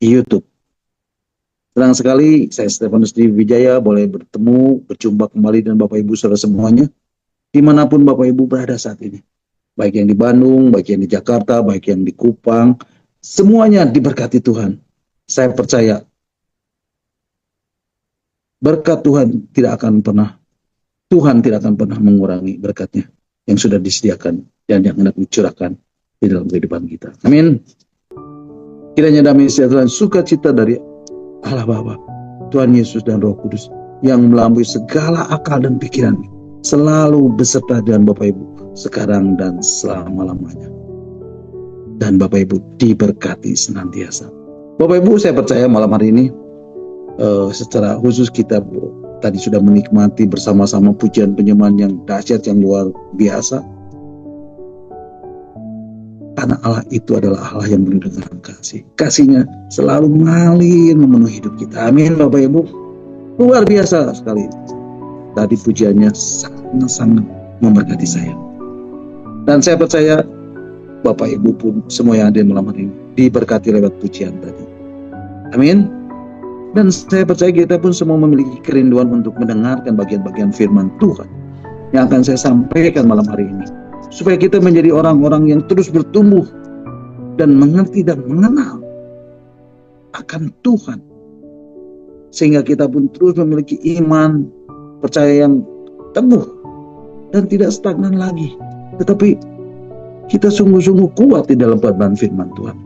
YouTube. Senang sekali saya Stefanus Wijaya boleh bertemu, berjumpa kembali dengan Bapak Ibu saudara semuanya, dimanapun Bapak Ibu berada saat ini. Baik yang di Bandung, baik yang di Jakarta, baik yang di Kupang, semuanya diberkati Tuhan. Saya percaya berkat Tuhan tidak akan pernah mengurangi berkatnya yang sudah disediakan dan yang hendak dicurahkan di dalam kehidupan kita. Amin. Kiranya damai sejahtera dan sukacita dari Allah Bapa, Tuhan Yesus dan Roh Kudus yang melampaui segala akal dan pikiran selalu beserta dengan Bapak Ibu sekarang dan selama-lamanya. Dan Bapak Ibu diberkati senantiasa. Bapak Ibu, saya percaya malam hari ini secara khusus kita tadi sudah menikmati bersama-sama pujian penyembahan yang dahsyat, yang luar biasa. Karena Allah itu adalah Allah yang penuh dengan kasih. Kasihnya selalu mengalir memenuhi hidup kita. Amin Bapak Ibu. Luar biasa sekali. Tadi pujiannya sangat-sangat memberkati saya. Dan saya percaya Bapak Ibu pun semua yang ada di malam hari ini diberkati lewat pujian tadi. Amin. Dan saya percaya kita pun semua memiliki kerinduan untuk mendengarkan bagian-bagian firman Tuhan yang akan saya sampaikan malam hari ini. Supaya kita menjadi orang-orang yang terus bertumbuh dan mengerti dan mengenal akan Tuhan. Sehingga kita pun terus memiliki iman, percaya yang teguh dan tidak stagnan lagi. Tetapi kita sungguh-sungguh kuat di dalam perbedaan firman Tuhan.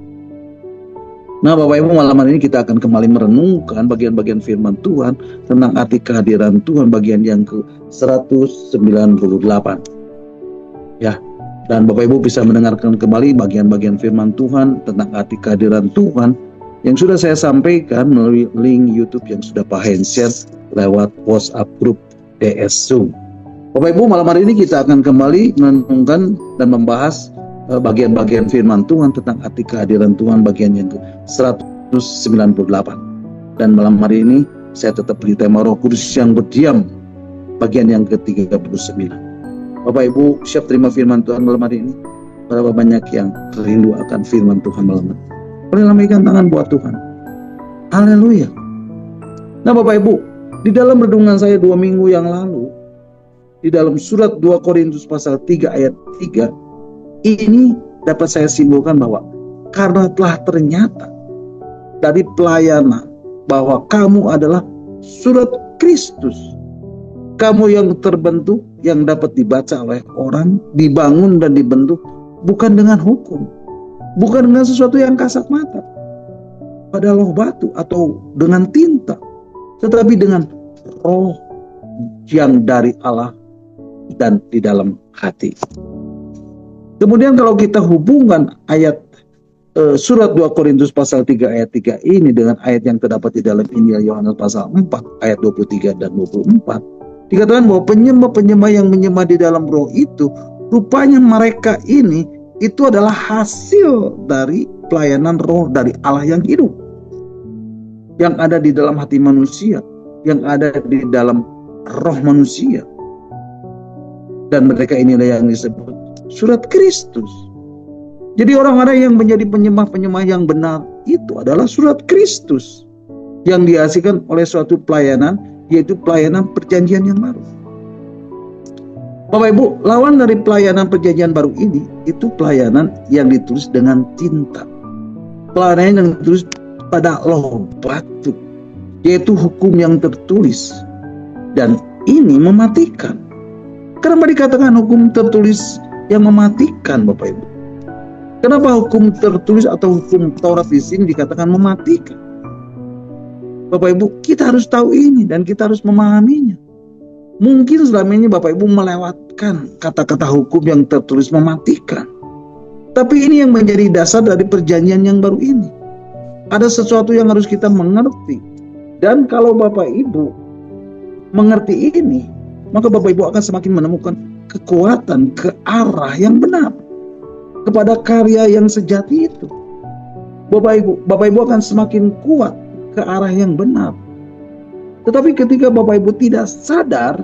Nah Bapak Ibu, malam hari ini kita akan kembali merenungkan bagian-bagian firman Tuhan tentang arti kehadiran Tuhan bagian yang ke-198. Ya, dan Bapak Ibu bisa mendengarkan kembali bagian-bagian firman Tuhan tentang arti kehadiran Tuhan yang sudah saya sampaikan melalui link YouTube yang sudah Pak Hen share lewat WhatsApp grup DS Zoom. Bapak Ibu, malam hari ini kita akan kembali merenungkan dan membahas bagian-bagian firman Tuhan tentang arti kehadiran Tuhan bagian yang ke-198. Dan malam hari ini saya tetap beri tema Roh Kudus yang berdiam bagian yang ke-39. Bapak Ibu siap terima firman Tuhan malam hari ini? Berapa banyak yang rindu akan firman Tuhan malam ini? Boleh lambaikan tangan buat Tuhan. Haleluya. Nah Bapak Ibu, di dalam renungan saya 2 minggu yang lalu, di dalam surat 2 Korintus pasal 3 ayat 3, ini dapat saya simpulkan bahwa karena telah ternyata dari pelayanan bahwa kamu adalah surat Kristus. Kamu yang terbentuk, yang dapat dibaca oleh orang, dibangun dan dibentuk bukan dengan hukum, bukan dengan sesuatu yang kasat mata, pada loh batu atau dengan tinta, tetapi dengan roh yang dari Allah dan di dalam hati. Kemudian kalau kita hubungkan ayat surat 2 Korintus pasal 3 ayat 3 ini dengan ayat yang terdapat di dalam Injil Yohanes pasal 4 ayat 23 dan 24, dikatakan bahwa penyembah-penyembah yang menyembah di dalam roh itu, rupanya mereka ini itu adalah hasil dari pelayanan roh dari Allah yang hidup, yang ada di dalam hati manusia, yang ada di dalam roh manusia. Dan mereka inilah yang disebut surat Kristus. Jadi orang-orang yang menjadi penyembah-penyembah yang benar itu adalah surat Kristus yang dihasilkan oleh suatu pelayanan, yaitu pelayanan perjanjian yang baru. Bapak Ibu, lawan dari pelayanan perjanjian baru ini itu pelayanan yang ditulis dengan tinta, pelayanan yang ditulis pada loh batu, yaitu hukum yang tertulis, dan ini mematikan. Kenapa dikatakan hukum tertulis yang mematikan, Bapak Ibu? Kenapa hukum tertulis atau hukum Taurat di sini dikatakan mematikan? Bapak Ibu, kita harus tahu ini dan kita harus memahaminya. Mungkin selama ini Bapak Ibu melewatkan kata-kata hukum yang tertulis mematikan. Tapi ini yang menjadi dasar dari perjanjian yang baru ini. Ada sesuatu yang harus kita mengerti. Dan kalau Bapak Ibu mengerti ini, maka Bapak Ibu akan semakin menemukan kekuatan ke arah yang benar, kepada karya yang sejati itu. Bapak Ibu akan semakin kuat ke arah yang benar. Tetapi ketika Bapak Ibu tidak sadar,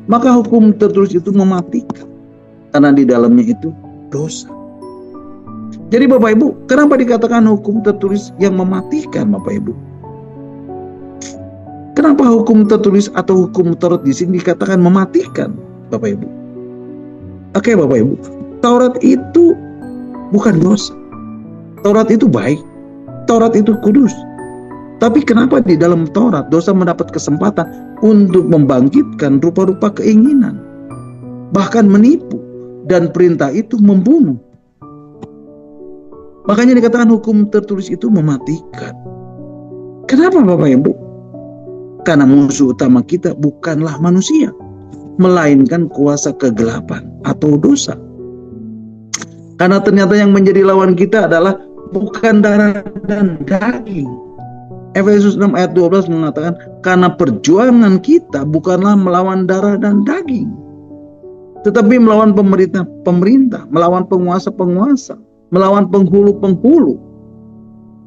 maka hukum tertulis itu mematikan, karena di dalamnya itu dosa. Jadi Bapak Ibu, kenapa dikatakan hukum tertulis yang mematikan Bapak Ibu? Kenapa hukum tertulis atau hukum Taurat di sini dikatakan mematikan Bapak Ibu? Oke Bapak Ibu, Taurat itu bukan dosa. Taurat itu baik. Taurat itu kudus. Tapi kenapa di dalam Taurat dosa mendapat kesempatan untuk membangkitkan rupa-rupa keinginan, bahkan menipu, dan perintah itu membunuh. Makanya dikatakan hukum tertulis itu mematikan. Kenapa Bapak Ibu? Karena musuh utama kita bukanlah manusia, melainkan kuasa kegelapan atau dosa. Karena ternyata yang menjadi lawan kita adalah bukan darah dan daging. Efesus 6 ayat 12 mengatakan, karena perjuangan kita bukanlah melawan darah dan daging, tetapi melawan pemerintah, melawan penguasa-penguasa, melawan penghulu-penghulu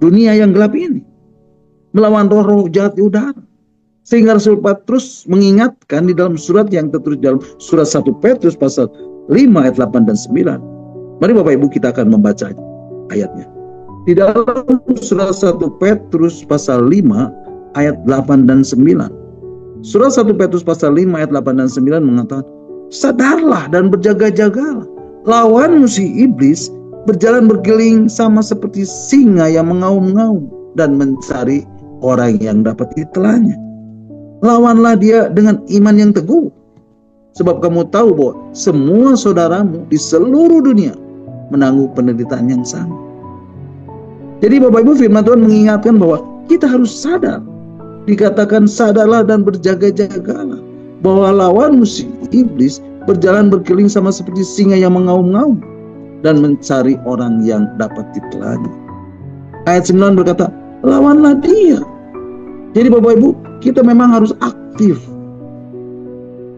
dunia yang gelap ini, melawan roh-roh jahat di udara. Sehingga Rasul Petrus mengingatkan di dalam surat yang tertulis dalam surat 1 Petrus pasal 5 ayat 8 dan 9. Mari Bapak Ibu kita akan membaca ayatnya. Di dalam surat 1 Petrus pasal 5 ayat 8 dan 9. Surat 1 Petrus pasal 5 ayat 8 dan 9 mengatakan, sadarlah dan berjaga-jagalah. Lawanmu si iblis berjalan berkeliling sama seperti singa yang mengaum-ngaum dan mencari orang yang dapat ditelannya. Lawanlah dia dengan iman yang teguh. Sebab kamu tahu bahwa semua saudaramu di seluruh dunia menanggung penderitaan yang sama. Jadi Bapak Ibu, firman Tuhan mengingatkan bahwa kita harus sadar. Dikatakan sadarlah dan berjaga-jagalah. Bahwa lawanmu si iblis berjalan berkeliling sama seperti singa yang mengaum-ngaum dan mencari orang yang dapat ditelannya. Ayat 9 berkata, lawanlah dia. Jadi Bapak Ibu, kita memang harus aktif.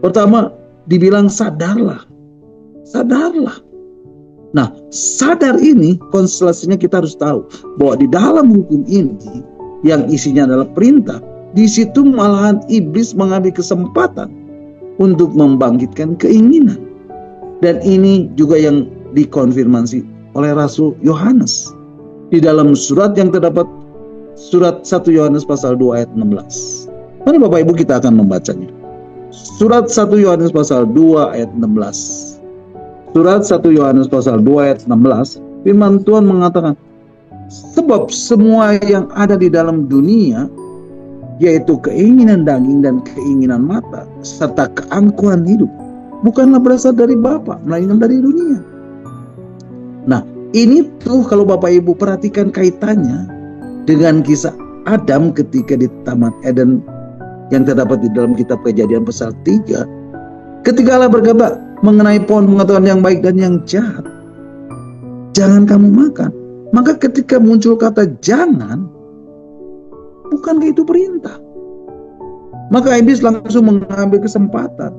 Pertama, dibilang sadarlah. Sadarlah. Nah, sadar ini konstelasinya kita harus tahu bahwa di dalam hukum ini yang isinya adalah perintah, di situ malahan iblis mengambil kesempatan untuk membangkitkan keinginan. Dan ini juga yang dikonfirmasi oleh Rasul Yohanes di dalam surat yang terdapat surat 1 Yohanes pasal 2 ayat 16. Mari Bapak Ibu kita akan membacanya. Surat 1 Yohanes pasal 2 ayat 16. Surat 1 Yohanes pasal 2 ayat 16, firman Tuhan mengatakan, sebab semua yang ada di dalam dunia, yaitu keinginan daging dan keinginan mata, serta keangkuhan hidup, bukanlah berasal dari Bapa, melainkan dari dunia. Nah, ini tuh kalau Bapak Ibu perhatikan kaitannya dengan kisah Adam ketika di Taman Eden yang terdapat di dalam kitab Kejadian pasal 3. Ketika Allah berkata mengenai pohon pengetahuan yang baik dan yang jahat, jangan kamu makan. Maka ketika muncul kata jangan, bukankah itu perintah? Maka iblis langsung mengambil kesempatan.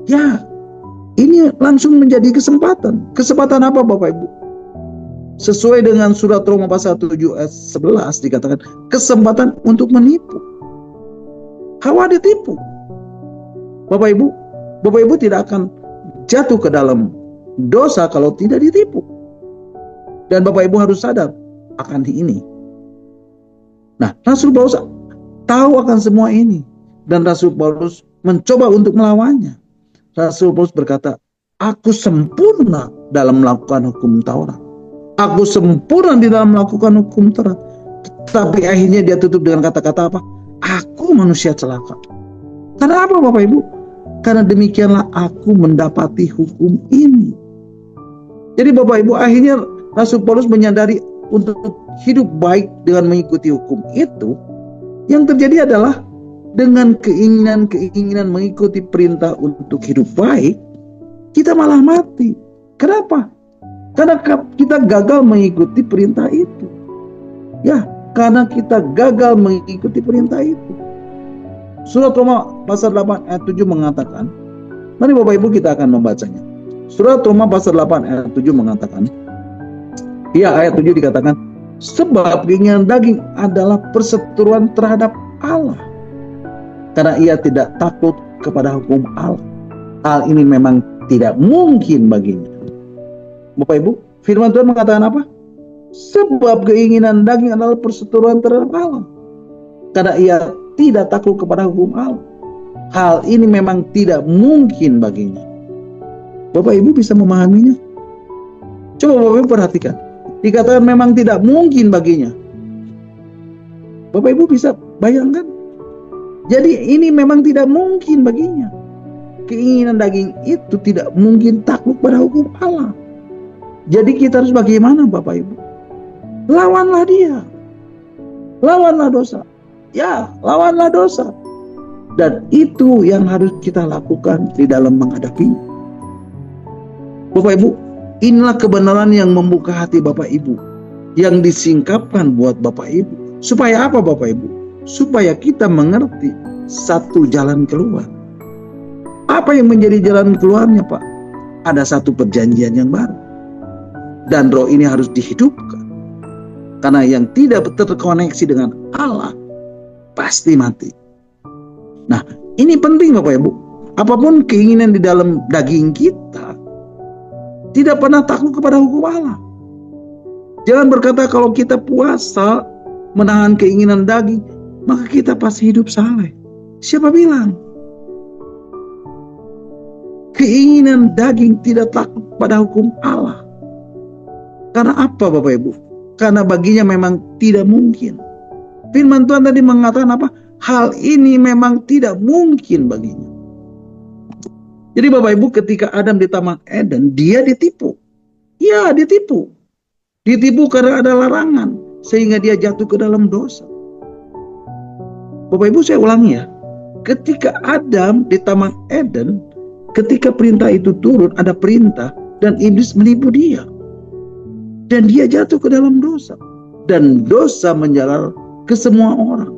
Ya, ini langsung menjadi kesempatan. Kesempatan apa Bapak Ibu? Sesuai dengan surat Roma pasal 7 ayat 11 dikatakan kesempatan untuk menipu. Hawa ditipu. Bapak Ibu tidak akan jatuh ke dalam dosa kalau tidak ditipu. Dan Bapak Ibu harus sadar akan ini. Nah, Rasul Paulus tahu akan semua ini. Dan Rasul Paulus mencoba untuk melawannya. Rasul Paulus berkata, aku sempurna dalam melakukan hukum Taurat. Aku sempurna di dalam melakukan hukum Taurat. Tapi akhirnya dia tutup dengan kata-kata apa? Aku manusia celaka. Karena apa Bapak Ibu? Karena demikianlah aku mendapati hukum ini. Jadi Bapak Ibu, akhirnya Rasul Paulus menyadari untuk hidup baik dengan mengikuti hukum itu, yang terjadi adalah dengan keinginan-keinginan mengikuti perintah untuk hidup baik, kita malah mati. Kenapa? Karena kita gagal mengikuti perintah itu. Ya, karena kita gagal mengikuti perintah itu. Surat Roma pasal 8 ayat 7 mengatakan, mari Bapak Ibu kita akan membacanya. Surat Roma pasal 8 ayat 7 mengatakan, ya ayat 7 dikatakan, sebab keinginan daging adalah perseteruan terhadap Allah. Karena ia tidak takut kepada hukum Allah. Hal ini memang tidak mungkin baginya. Bapak Ibu, firman Tuhan mengatakan apa? Sebab keinginan daging adalah perseteruan terhadap Allah. Karena ia tidak takluk kepada hukum Allah. Hal ini memang tidak mungkin baginya. Bapak Ibu bisa memahaminya? Coba Bapak Ibu perhatikan. Dikatakan memang tidak mungkin baginya. Bapak Ibu bisa bayangkan? Jadi ini memang tidak mungkin baginya. Keinginan daging itu tidak mungkin takluk pada hukum Allah. Jadi kita harus bagaimana Bapak Ibu? Lawanlah dia. Lawanlah dosa. Ya, lawanlah dosa. Dan itu yang harus kita lakukan di dalam menghadapinya. Bapak Ibu, inilah kebenaran yang membuka hati Bapak Ibu, yang disingkapkan buat Bapak Ibu. Supaya apa Bapak Ibu? Supaya kita mengerti satu jalan keluar. Apa yang menjadi jalan keluarnya Pak? Ada satu perjanjian yang baru. Dan roh ini harus dihidupkan. Karena yang tidak terkoneksi dengan Allah pasti mati. Nah, ini penting Bapak Ibu. Apapun keinginan di dalam daging kita, tidak pernah takluk kepada hukum Allah. Jangan berkata kalau kita puasa menahan keinginan daging, maka kita pasti hidup saleh. Siapa bilang? Keinginan daging tidak takluk pada hukum Allah. Karena apa Bapak Ibu? Karena baginya memang tidak mungkin. Firman Tuhan tadi mengatakan apa? Hal ini memang tidak mungkin baginya. Jadi Bapak Ibu, ketika Adam di Taman Eden, dia ditipu. Ya, ditipu. Ditipu karena ada larangan, sehingga dia jatuh ke dalam dosa. Bapak Ibu, saya ulangi ya. Ketika Adam di Taman Eden, ketika perintah itu turun, ada perintah, dan iblis menipu dia. Dan dia jatuh ke dalam dosa. Dan dosa menjalar ke semua orang.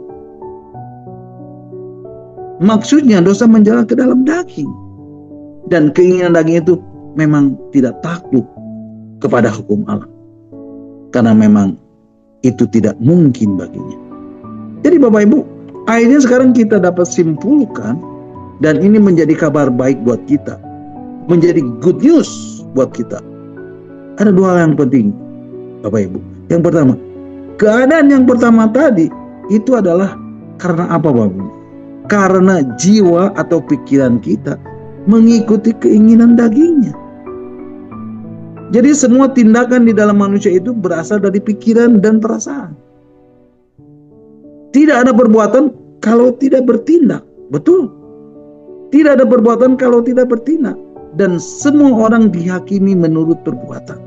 Maksudnya dosa menjalar ke dalam daging. Dan keinginan daging itu memang tidak takluk kepada hukum Allah. Karena memang itu tidak mungkin baginya. Jadi Bapak Ibu, akhirnya sekarang kita dapat simpulkan, dan ini menjadi kabar baik buat kita. Menjadi good news buat kita. Ada dua hal yang penting Bapak Ibu. Yang pertama, keadaan yang pertama tadi itu adalah karena apa Bapak Ibu? Karena jiwa atau pikiran kita mengikuti keinginan dagingnya. Jadi semua tindakan di dalam manusia itu berasal dari pikiran dan perasaan. Tidak ada perbuatan kalau tidak bertindak. Betul. Tidak ada perbuatan kalau tidak bertindak. Dan semua orang dihakimi menurut perbuatan.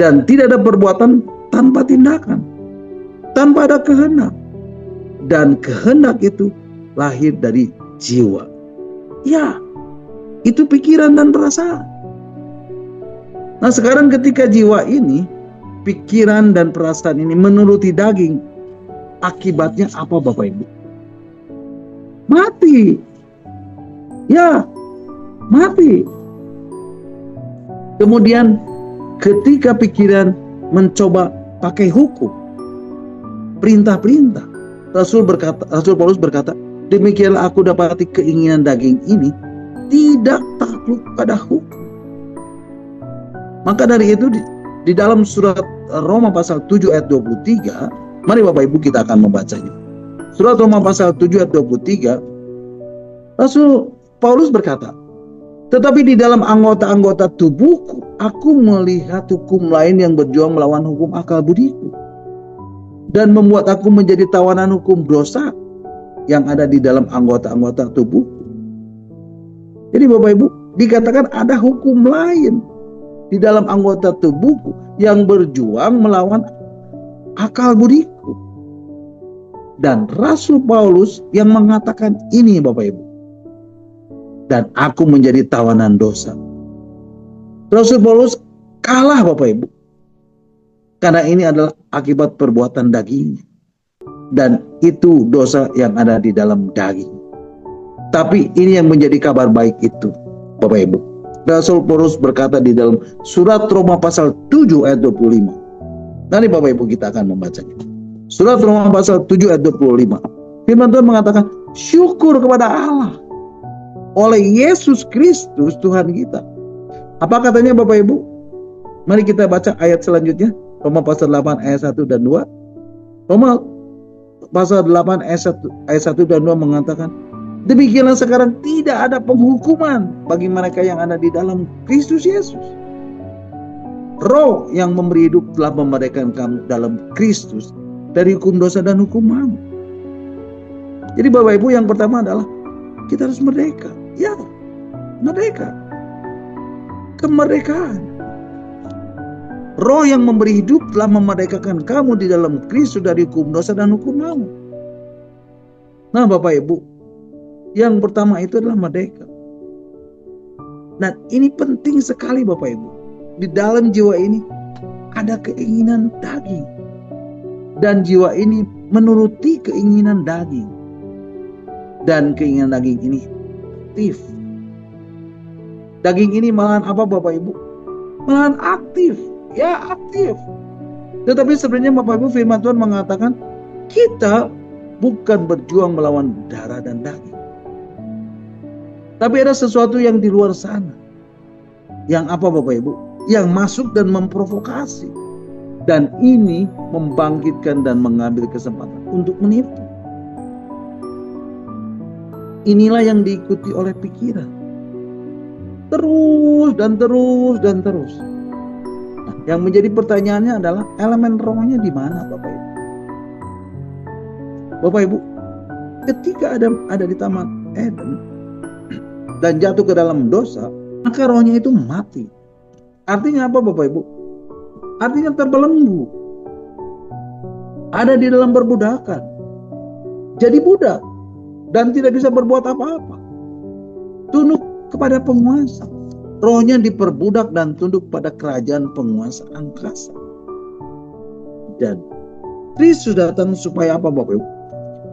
Dan tidak ada perbuatan tanpa tindakan. Tanpa ada kehendak. Dan kehendak itu lahir dari jiwa. Ya, itu pikiran dan perasaan. Nah sekarang ketika jiwa ini, pikiran dan perasaan ini menuruti daging, akibatnya apa Bapak Ibu? Mati. Ya, mati. Kemudian ketika pikiran mencoba pakai hukum, perintah-perintah, Rasul Paulus berkata, demikianlah aku dapati keinginan daging ini tidak takluk pada hukum. Maka dari itu di dalam surat Roma pasal 7 ayat 23, mari Bapak Ibu kita akan membacanya. Surat Roma pasal 7 ayat 23, Rasul Paulus berkata, tetapi di dalam anggota-anggota tubuhku, aku melihat hukum lain yang berjuang melawan hukum akal budiku. Dan membuat aku menjadi tawanan hukum dosa yang ada di dalam anggota-anggota tubuh. Jadi Bapak Ibu, dikatakan ada hukum lain di dalam anggota tubuhku yang berjuang melawan akal budiku. Dan Rasul Paulus yang mengatakan ini Bapak Ibu. Dan aku menjadi tawanan dosa. Rasul Paulus kalah Bapak Ibu. Karena ini adalah akibat perbuatan dagingnya. Dan itu dosa yang ada di dalam daging. Tapi ini yang menjadi kabar baik itu Bapak Ibu. Rasul Paulus berkata di dalam surat Roma pasal 7 ayat 25. Nanti Bapak Ibu kita akan membacanya. Surat Roma pasal 7 ayat 25. Firman Tuhan mengatakan, syukur kepada Allah oleh Yesus Kristus Tuhan kita. Apa katanya Bapak Ibu? Mari kita baca ayat selanjutnya. Roma pasal 8 ayat 1 dan 2. Roma pasal 8 ayat 1 dan 2 mengatakan, demikianlah sekarang tidak ada penghukuman bagi mereka yang ada di dalam Kristus Yesus. Roh yang memberi hidup telah memerdekakan kamu dalam Kristus dari hukum dosa dan hukum maut. Jadi Bapak Ibu, yang pertama adalah kita harus merdeka. Ya, merdeka. Kemerdekaan. Roh yang memberi hidup telah memerdekakan kamu di dalam Kristus dari hukum dosa dan hukum maut. Nah Bapak Ibu, yang pertama itu adalah merdeka. Dan ini penting sekali Bapak Ibu. Di dalam jiwa ini ada keinginan daging. Dan jiwa ini menuruti keinginan daging. Dan keinginan daging ini aktif. Daging ini malahan apa Bapak Ibu? Malahan aktif. Ya, aktif. Tetapi sebenarnya Bapak Ibu, firman Tuhan mengatakan kita bukan berjuang melawan darah dan daging. Tapi ada sesuatu yang di luar sana. Yang apa Bapak Ibu? Yang masuk dan memprovokasi. Dan ini membangkitkan dan mengambil kesempatan untuk menipu. Inilah yang diikuti oleh pikiran. Terus dan terus dan terus. Nah, yang menjadi pertanyaannya adalah elemen rohnya di mana Bapak Ibu? Bapak Ibu, ketika Adam ada di Taman Eden dan jatuh ke dalam dosa, maka rohnya itu mati. Artinya apa Bapak Ibu? Artinya terbelenggu. Ada di dalam perbudakan. Jadi budak. Dan tidak bisa berbuat apa-apa. Tunduk kepada penguasa. Rohnya diperbudak dan tunduk pada kerajaan penguasa angkasa. Dan Kristus datang supaya apa Bapak Ibu?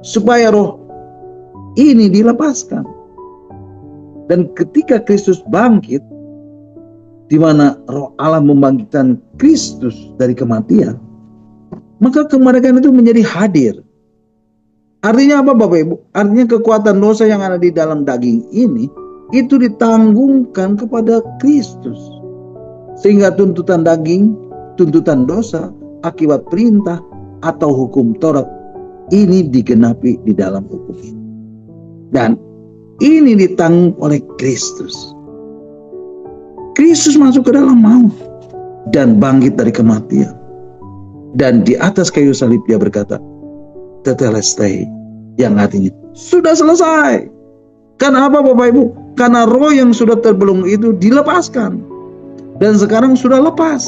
Supaya roh ini dilepaskan. Dan ketika Kristus bangkit, di mana roh Allah membangkitkan Kristus dari kematian, maka kemerdekaan itu menjadi hadir. Artinya apa Bapak Ibu? Artinya kekuatan dosa yang ada di dalam daging ini, itu ditanggungkan kepada Kristus. Sehingga tuntutan daging, tuntutan dosa, akibat perintah atau hukum Taurat, ini digenapi di dalam hukum ini. Dan ini ditanggung oleh Kristus. Kristus masuk ke dalam maut dan bangkit dari kematian. Dan di atas kayu salib dia berkata, tetelestai, yang artinya sudah selesai. Karena apa Bapak Ibu? Karena roh yang sudah terbelenggu itu dilepaskan. Dan sekarang sudah lepas.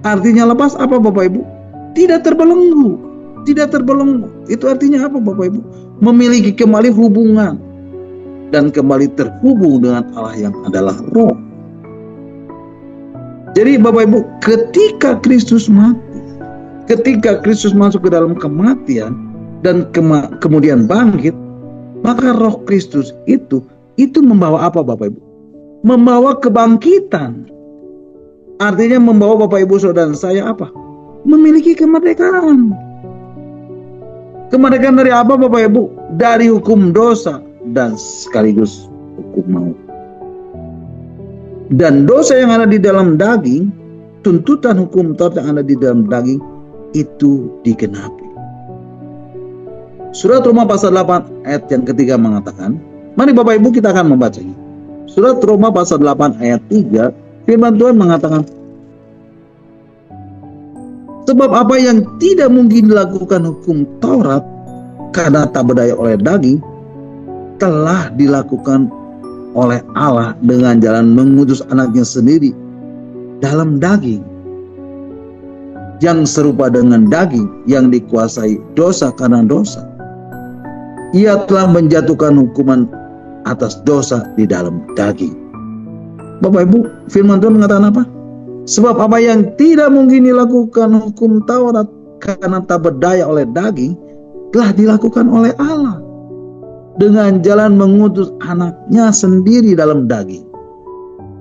Artinya lepas apa Bapak Ibu? Tidak terbelenggu. Tidak terbelenggu. Itu artinya apa Bapak Ibu? Memiliki kembali hubungan. Dan kembali terhubung dengan Allah yang adalah roh. Jadi Bapak Ibu, ketika Kristus mati, ketika Kristus masuk ke dalam kematian dan kemudian bangkit, maka roh Kristus itu membawa apa Bapak Ibu? Membawa kebangkitan. Artinya membawa Bapak Ibu saudara saya apa? Memiliki kemerdekaan. Kemerdekaan dari apa Bapak Ibu? Dari hukum dosa dan sekaligus hukum maut. Dan dosa yang ada di dalam daging, tuntutan hukum Taurat yang ada di dalam daging, itu digenapi. Surat Roma pasal 8 ayat yang ketiga mengatakan, mari Bapak Ibu kita akan membacanya. Surat Roma pasal 8 ayat 3, firman Tuhan mengatakan, sebab apa yang tidak mungkin dilakukan hukum Taurat karena tak berdaya oleh daging, telah dilakukan oleh Allah dengan jalan mengutus anaknya sendiri dalam daging, yang serupa dengan daging yang dikuasai dosa karena dosa. Ia telah menjatuhkan hukuman atas dosa di dalam daging. Bapak Ibu, firman Tuhan mengatakan apa? Sebab apa yang tidak mungkin dilakukan hukum Taurat karena tak berdaya oleh daging, telah dilakukan oleh Allah dengan jalan mengutus anaknya sendiri dalam daging,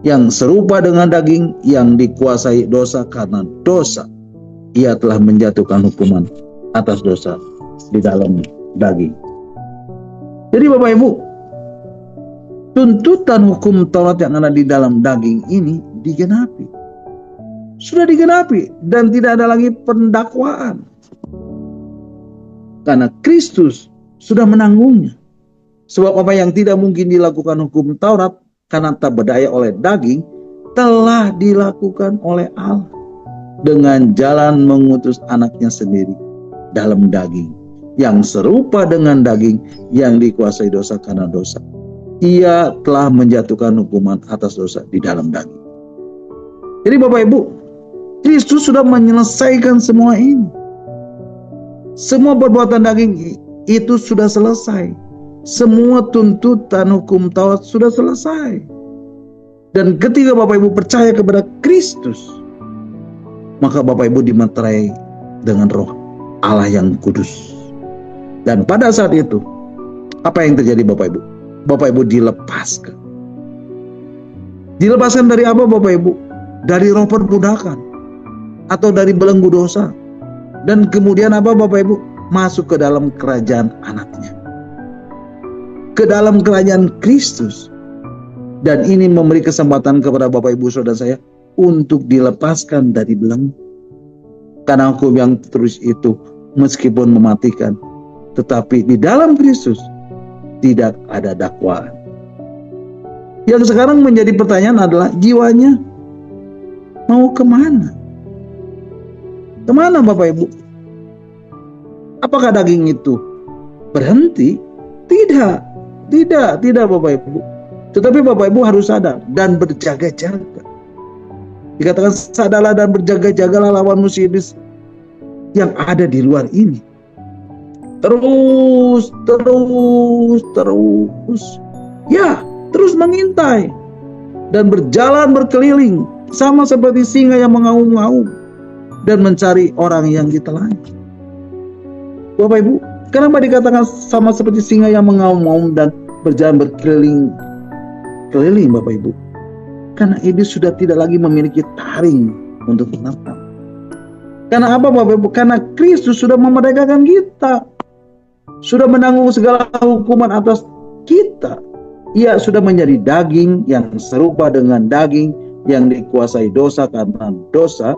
yang serupa dengan daging yang dikuasai dosa karena dosa. Ia telah menjatuhkan hukuman atas dosa di dalam daging. Jadi Bapak Ibu, tuntutan hukum Taurat yang ada di dalam daging ini digenapi. sudah digenapi dan tidak ada lagi pendakwaan. Karena Kristus sudah menanggungnya. Sebab apa yang tidak mungkin dilakukan hukum Taurat karena tak berdaya oleh daging, telah dilakukan oleh Allah dengan jalan mengutus anaknya sendiri dalam daging, yang serupa dengan daging yang dikuasai dosa karena dosa. Ia telah menjatuhkan hukuman atas dosa di dalam daging. Jadi Bapak Ibu, Kristus sudah menyelesaikan semua ini. Semua perbuatan daging itu sudah selesai. Semua tuntutan hukum Taurat sudah selesai. Dan ketika Bapak Ibu percaya kepada Kristus, maka Bapak Ibu dimeterai dengan Roh Allah yang kudus. Dan pada saat itu, apa yang terjadi Bapak Ibu? Bapak Ibu dilepaskan. Dilepaskan dari apa Bapak Ibu? Dari roh perbudakan atau dari belenggu dosa. Dan kemudian apa Bapak Ibu? Masuk ke dalam kerajaan anaknya, ke dalam kerajaan Kristus. Dan ini memberi kesempatan kepada Bapak Ibu Saudara saya untuk dilepaskan dari belenggu. Karena hukum yang terus itu meskipun mematikan, tetapi di dalam Kristus tidak ada dakwaan. Yang sekarang menjadi pertanyaan adalah jiwanya mau kemana? Kemana Bapak Ibu? Apakah daging itu berhenti? Tidak Bapak Ibu. Tetapi Bapak Ibu harus sadar dan berjaga-jaga. Dikatakan sadarlah dan berjaga-jagalah lawan musuh iblis yang ada di luar ini. Terus. Ya, terus mengintai dan berjalan berkeliling sama seperti singa yang mengaum-ngaum dan mencari orang yang ditelan. Bapak Ibu, kenapa dikatakan sama seperti singa yang mengaum-ngaum dan berjalan berkeliling Bapak Ibu? Karena iblis sudah tidak lagi memiliki taring untuk menangkap. Karena apa Bapak Ibu? Karena Kristus sudah memerdekakan kita. Sudah menanggung segala hukuman atas kita. Ia sudah menjadi daging yang serupa dengan daging yang dikuasai dosa karena dosa.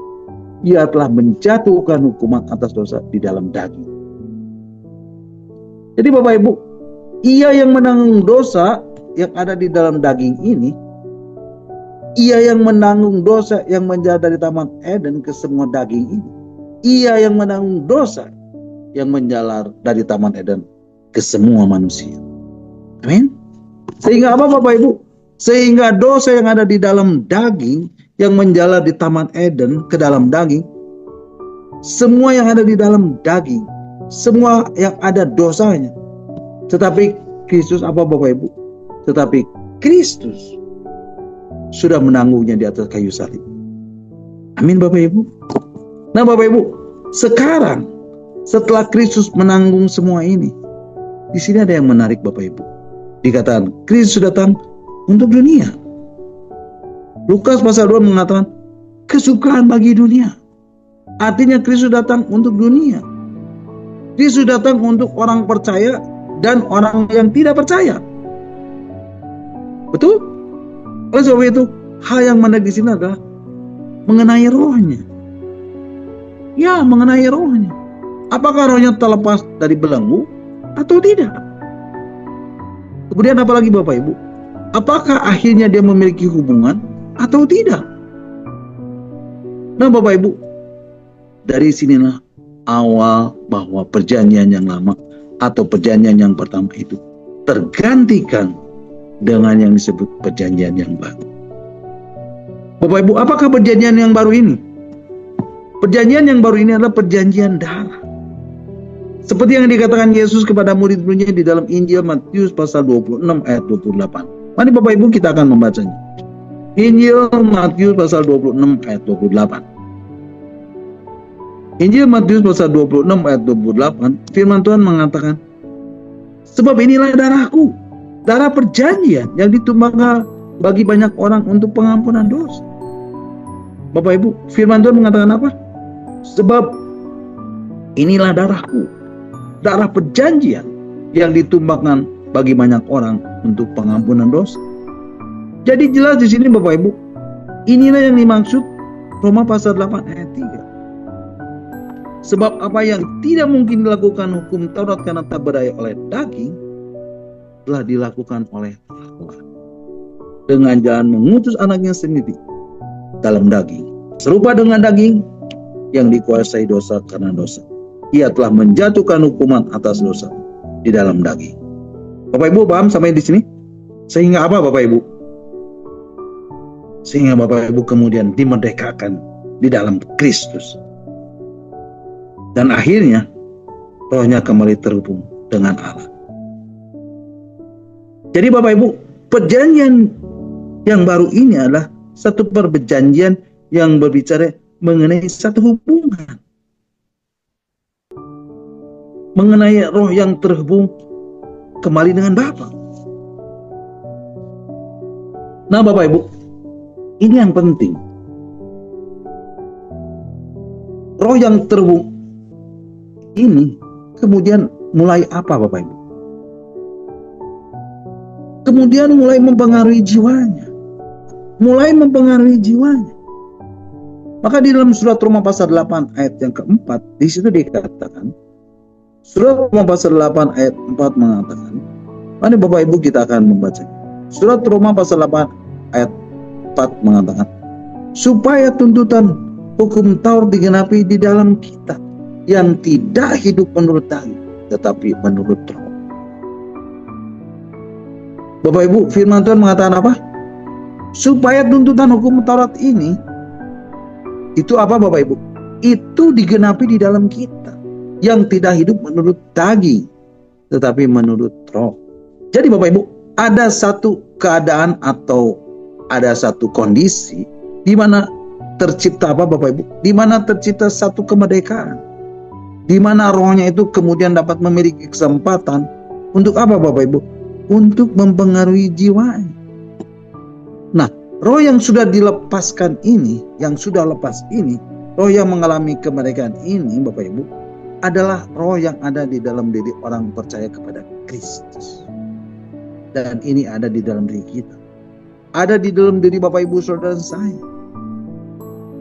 Ia telah menjatuhkan hukuman atas dosa di dalam daging. Jadi Bapak Ibu, ia yang menanggung dosa yang ada di dalam daging ini, ia yang menanggung dosa yang menjalar dari Taman Eden ke semua daging ini. Ia yang menanggung dosa yang menjalar dari Taman Eden ke semua manusia. Amin. Sehingga apa Bapak Ibu? Sehingga dosa yang ada di dalam daging yang menjalar di Taman Eden ke dalam daging, semua yang ada di dalam daging, semua yang ada dosanya. Tetapi Kristus apa Bapak Ibu? Tetapi Kristus sudah menanggungnya di atas kayu salib. Amin Bapak Ibu. Nah Bapak Ibu, sekarang setelah Kristus menanggung semua ini, di sini ada yang menarik Bapak Ibu. Dikatakan Kristus datang untuk dunia. Lukas pasal 2 mengatakan kesukaan bagi dunia. Artinya Kristus datang untuk dunia. Kristus datang untuk orang percaya dan orang yang tidak percaya. Betul? Oleh sebab itu, hal yang menarik di sini adalah mengenai rohnya. Ya, mengenai rohnya. Apakah rohnya terlepas dari belenggu atau tidak? Kemudian apalagi Bapak Ibu? Apakah akhirnya dia memiliki hubungan atau tidak? Nah Bapak Ibu, dari sinilah awal bahwa perjanjian yang lama atau perjanjian yang pertama itu tergantikan dengan yang disebut perjanjian yang baru. Bapak Ibu, apakah perjanjian yang baru ini? Perjanjian yang baru ini adalah perjanjian darah. Seperti yang dikatakan Yesus kepada murid-muridnya di dalam Injil Matius pasal 26 ayat 28. Mari Bapak Ibu kita akan membacanya. Injil Matius pasal 26 ayat 28. Injil Matius pasal 26 ayat 28, firman Tuhan mengatakan, sebab inilah darahku, darah perjanjian yang ditumpahkan bagi banyak orang untuk pengampunan dosa. Bapak Ibu, firman Tuhan mengatakan apa? Sebab inilah darahku, darah perjanjian yang ditumpahkan bagi banyak orang untuk pengampunan dosa. Jadi jelas di sini Bapak Ibu, inilah yang dimaksud Roma pasal 8 ayat 3. Sebab apa yang tidak mungkin dilakukan hukum Taurat karena tak berdaya oleh daging, telah dilakukan oleh Allah dengan jalan mengutus anaknya sendiri dalam daging, serupa dengan daging yang dikuasai dosa karena dosa. Ia telah menjatuhkan hukuman atas dosa di dalam daging. Bapak Ibu paham sampai di sini? Sehingga apa Bapak Ibu? Sehingga Bapak Ibu kemudian dimerdekakan di dalam Kristus. Dan akhirnya rohnya kembali terhubung dengan Allah. Jadi Bapak Ibu, perjanjian yang baru ini adalah satu perjanjian yang berbicara mengenai satu hubungan. Mengenai roh yang terhubung kembali dengan Bapa. Nah Bapak Ibu, ini yang penting. Roh yang terhubung ini kemudian mulai apa Bapak Ibu? Kemudian mulai mempengaruhi jiwanya. Mulai mempengaruhi jiwanya. Maka di dalam surat Roma pasal 8 ayat yang keempat, di situ dikatakan, surat Roma pasal 8 ayat 4 mengatakan, mari Bapak Ibu kita akan membaca. Surat Roma pasal 8 ayat 4 mengatakan, supaya tuntutan hukum Taurat digenapi di dalam kita yang tidak hidup menurut daging, tetapi menurut roh. Bapak Ibu, firman Tuhan mengatakan apa? Supaya tuntutan hukum Taurat ini, itu apa Bapak Ibu? Itu digenapi di dalam kita yang tidak hidup menurut daging, tetapi menurut roh. Jadi Bapak Ibu, ada satu keadaan atau ada satu kondisi di mana tercipta apa Bapak Ibu? Di mana tercipta satu kemerdekaan. Di mana rohnya itu kemudian dapat memiliki kesempatan untuk apa Bapak Ibu? Untuk mempengaruhi jiwanya. Nah, roh yang sudah dilepaskan ini, yang sudah lepas ini, roh yang mengalami kemerdekaan ini Bapak Ibu, adalah roh yang ada di dalam diri orang percaya kepada Kristus. Dan ini ada di dalam diri kita. Ada di dalam diri Bapak Ibu saudara saya.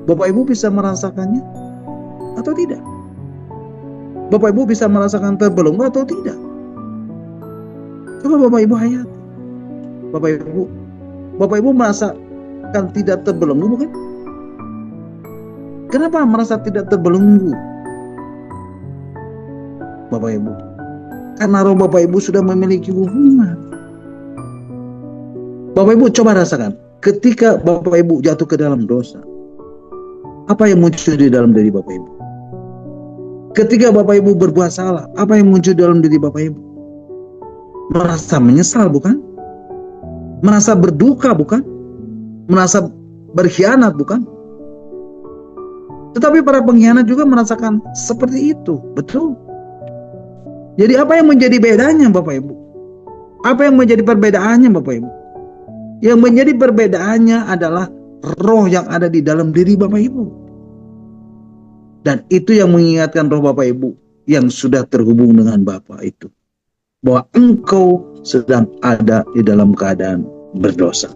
Bapak Ibu bisa merasakannya atau tidak? Bapak Ibu bisa merasakan terbelenggu atau tidak? Coba Bapak Ibu hayati. Bapak Ibu merasakan tidak terbelenggu bukan? Kenapa merasa tidak terbelenggu? Bapak Ibu, karena roh Bapak Ibu sudah memiliki hubungan. Bapak Ibu coba rasakan, ketika Bapak Ibu jatuh ke dalam dosa, apa yang muncul di dalam diri Bapak Ibu? Ketika Bapak Ibu berbuat salah, apa yang muncul dalam diri Bapak Ibu? Merasa menyesal bukan? Merasa berduka bukan? Merasa berkhianat bukan? Tetapi para pengkhianat juga merasakan seperti itu, betul? Jadi apa yang menjadi bedanya Bapak Ibu? Apa yang menjadi perbedaannya Bapak Ibu? Yang menjadi perbedaannya adalah roh yang ada di dalam diri Bapak Ibu. Dan itu yang mengingatkan roh Bapak Ibu yang sudah terhubung dengan Bapa itu, bahwa engkau sedang ada di dalam keadaan berdosa.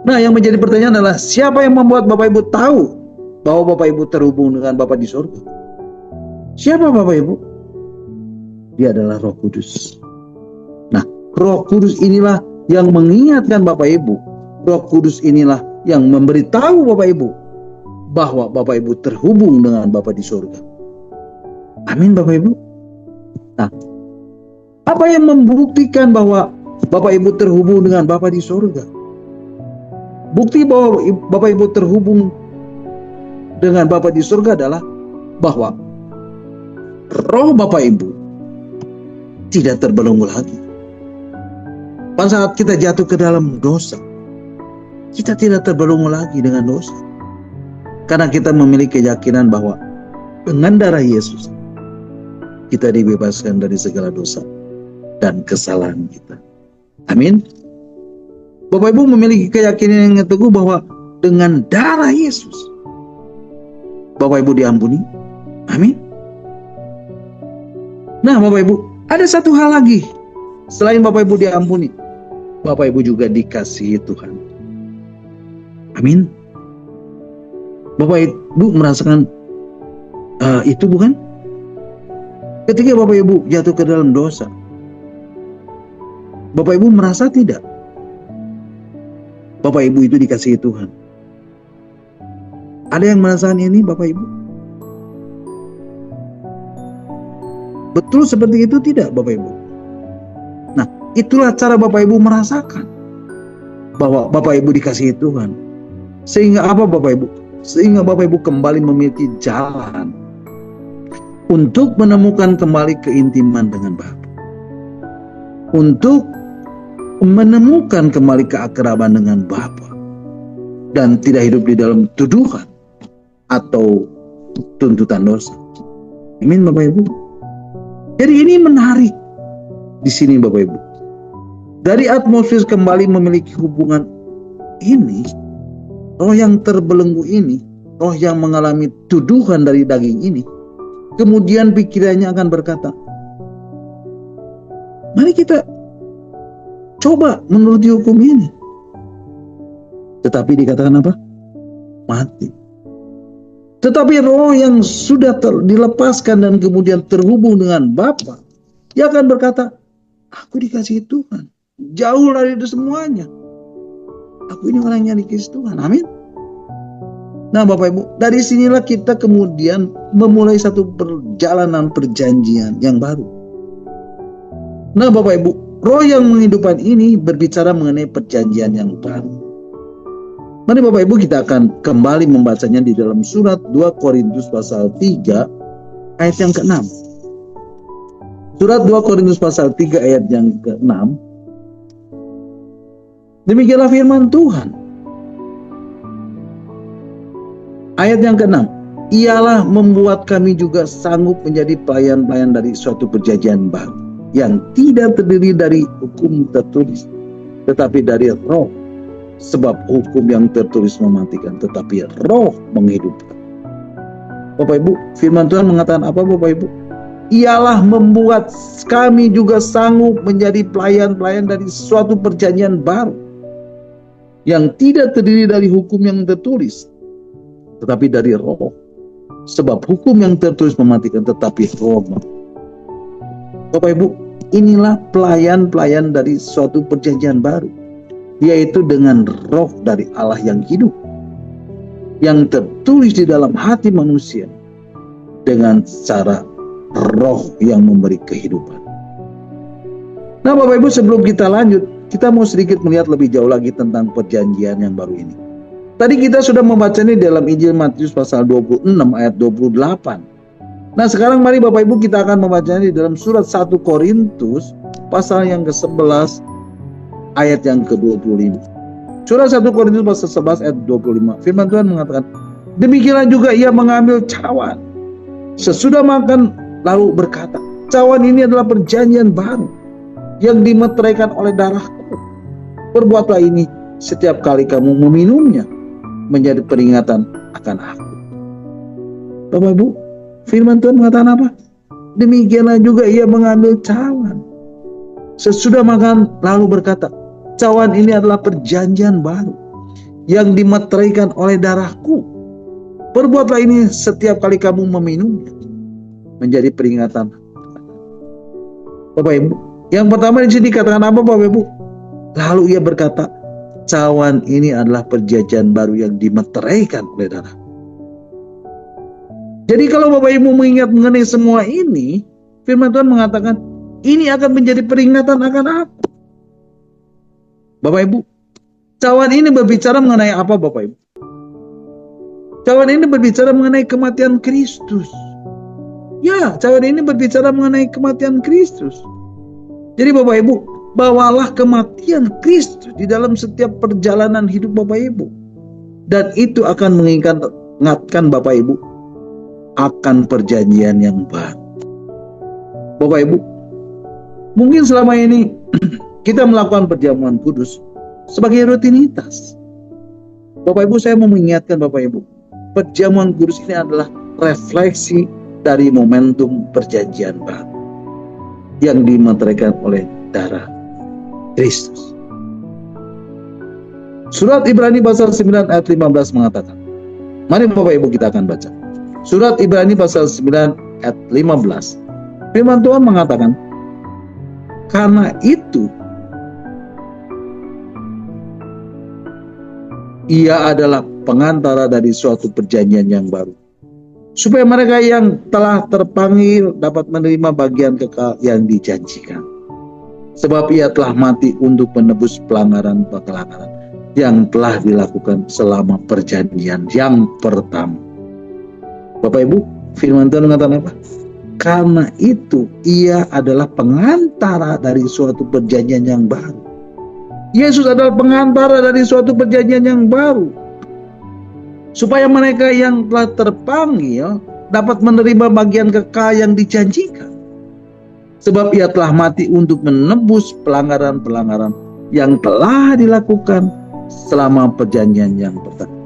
Nah, yang menjadi pertanyaan adalah siapa yang membuat Bapak Ibu tahu bahwa Bapak Ibu terhubung dengan Bapa di surga? Siapa Bapak Ibu? Dia adalah Roh Kudus. Nah, Roh Kudus inilah yang mengingatkan Bapak Ibu. Roh Kudus inilah yang memberitahu Bapak Ibu bahwa Bapak Ibu terhubung dengan Bapa di surga. Amin Bapak Ibu. Nah, apa yang membuktikan bahwa Bapak Ibu terhubung dengan Bapa di surga? Bukti bahwa Bapak Ibu terhubung dengan Bapa di surga adalah bahwa roh Bapak Ibu tidak terbelenggu lagi. Pada saat kita jatuh ke dalam dosa, kita tidak terbelenggu lagi dengan dosa. Karena kita memiliki keyakinan bahwa dengan darah Yesus kita dibebaskan dari segala dosa dan kesalahan kita. Amin. Bapak Ibu memiliki keyakinan yang teguh bahwa dengan darah Yesus Bapak Ibu diampuni. Amin. Nah Bapak Ibu, ada satu hal lagi. Selain Bapak Ibu diampuni, Bapak Ibu juga dikasihi Tuhan. Amin. Bapak Ibu merasakan itu bukan? Ketika Bapak Ibu jatuh ke dalam dosa, Bapak Ibu merasa tidak? Bapak Ibu itu dikasihi Tuhan. Ada yang merasakan ini Bapak Ibu? Betul seperti itu tidak Bapak Ibu? Nah, itulah cara Bapak Ibu merasakan bahwa Bapak Ibu dikasihi Tuhan. Sehingga apa Bapak Ibu? Sehingga Bapak Ibu kembali memiliki jalan untuk menemukan kembali keintiman dengan Bapa, untuk menemukan kembali keakraban dengan Bapa, dan tidak hidup di dalam tuduhan atau tuntutan dosa. Amin Bapak Ibu. Jadi ini menarik di sini Bapak Ibu. Dari atmosfer kembali memiliki hubungan ini, roh yang terbelenggu ini, roh yang mengalami tuduhan dari daging ini, kemudian pikirannya akan berkata, mari kita coba menuruti hukum ini. Tetapi dikatakan apa? Mati. Tetapi roh yang sudah dilepaskan dan kemudian terhubung dengan Bapa, dia akan berkata, aku dikasihi Tuhan. Jauh dari itu semuanya. Aku ini orang yang dikasihi Tuhan. Amin. Nah Bapak Ibu, dari sinilah kita kemudian memulai satu perjalanan perjanjian yang baru. Nah Bapak Ibu, roh yang menghidupkan ini berbicara mengenai perjanjian yang baru. Mari Bapak Ibu kita akan kembali membacanya di dalam surat 2 Korintus pasal 3 ayat yang ke-6. Surat 2 Korintus pasal 3 ayat yang ke-6. Demikianlah firman Tuhan. Ayat yang ke-6, ialah membuat kami juga sanggup menjadi pelayan-pelayan dari suatu perjanjian baru, yang tidak terdiri dari hukum tertulis, tetapi dari roh. Sebab hukum yang tertulis mematikan, tetapi roh menghidupkan. Bapak Ibu, firman Tuhan mengatakan apa Bapak Ibu? Ialah membuat kami juga sanggup menjadi pelayan-pelayan dari suatu perjanjian baru, yang tidak terdiri dari hukum yang tertulis, tetapi dari roh. Sebab hukum yang tertulis mematikan, tetapi roh. Bapak Ibu, inilah pelayan-pelayan dari suatu perjanjian baru, yaitu dengan roh dari Allah yang hidup, yang tertulis di dalam hati manusia dengan cara roh yang memberi kehidupan. Nah Bapak Ibu, sebelum kita lanjut, kita mau sedikit melihat lebih jauh lagi tentang perjanjian yang baru ini. Tadi kita sudah membacanya dalam Injil Matius pasal 26 ayat 28. Nah sekarang mari Bapak Ibu kita akan membacanya di dalam surat 1 Korintus pasal yang ke-11 ayat yang ke-25. Surat 1 Korintus pasal 11 ayat 25. Firman Tuhan mengatakan, demikianlah juga ia mengambil cawan. Sesudah makan lalu berkata, cawan ini adalah perjanjian baru yang dimeteraikan oleh darahku. Perbuatlah ini setiap kali kamu meminumnya, menjadi peringatan akan aku. Bapak Ibu, firman Tuhan mengatakan apa? Demikianlah juga ia mengambil cawan. Sesudah makan lalu berkata, cawan ini adalah perjanjian baru yang dimeteraikan oleh darahku. Perbuatlah ini setiap kali kamu meminumnya, menjadi peringatan. Bapak Ibu, yang pertama di sini katakan apa Bapak Ibu? Lalu ia berkata, cawan ini adalah perjanjian baru yang dimeteraikan oleh darah. Jadi kalau Bapak Ibu mengingat mengenai semua ini, firman Tuhan mengatakan, ini akan menjadi peringatan akan aku. Bapak Ibu, cawan ini berbicara mengenai apa Bapak Ibu? Cawan ini berbicara mengenai kematian Kristus. Ya, cawan ini berbicara mengenai kematian Kristus. Jadi Bapak Ibu, bawalah kematian Kristus di dalam setiap perjalanan hidup Bapak Ibu. Dan itu akan mengingatkan Bapak Ibu akan perjanjian yang baru. Bapak Ibu, mungkin selama ini kita melakukan perjamuan kudus sebagai rutinitas. Bapak Ibu, saya mau mengingatkan Bapak Ibu, perjamuan kudus ini adalah refleksi dari momentum perjanjian baru yang dimeteraikan oleh darah Kristus. Surat Ibrani pasal 9 ayat 15 mengatakan, Mari Bapak Ibu kita akan baca. Surat Ibrani pasal 9 ayat 15. Firman Tuhan mengatakan, karena itu ia adalah pengantara dari suatu perjanjian yang baru, supaya mereka yang telah terpanggil dapat menerima bagian kekal yang dijanjikan. Sebab ia telah mati untuk menebus pelanggaran-pelanggaran yang telah dilakukan selama perjanjian yang pertama. Bapak Ibu, firman Tuhan mengatakan apa? Karena itu ia adalah pengantara dari suatu perjanjian yang baru. Yesus adalah pengantara dari suatu perjanjian yang baru, supaya mereka yang telah terpanggil dapat menerima bagian kekal yang dijanjikan. Sebab ia telah mati untuk menebus pelanggaran-pelanggaran yang telah dilakukan selama perjanjian yang pertama.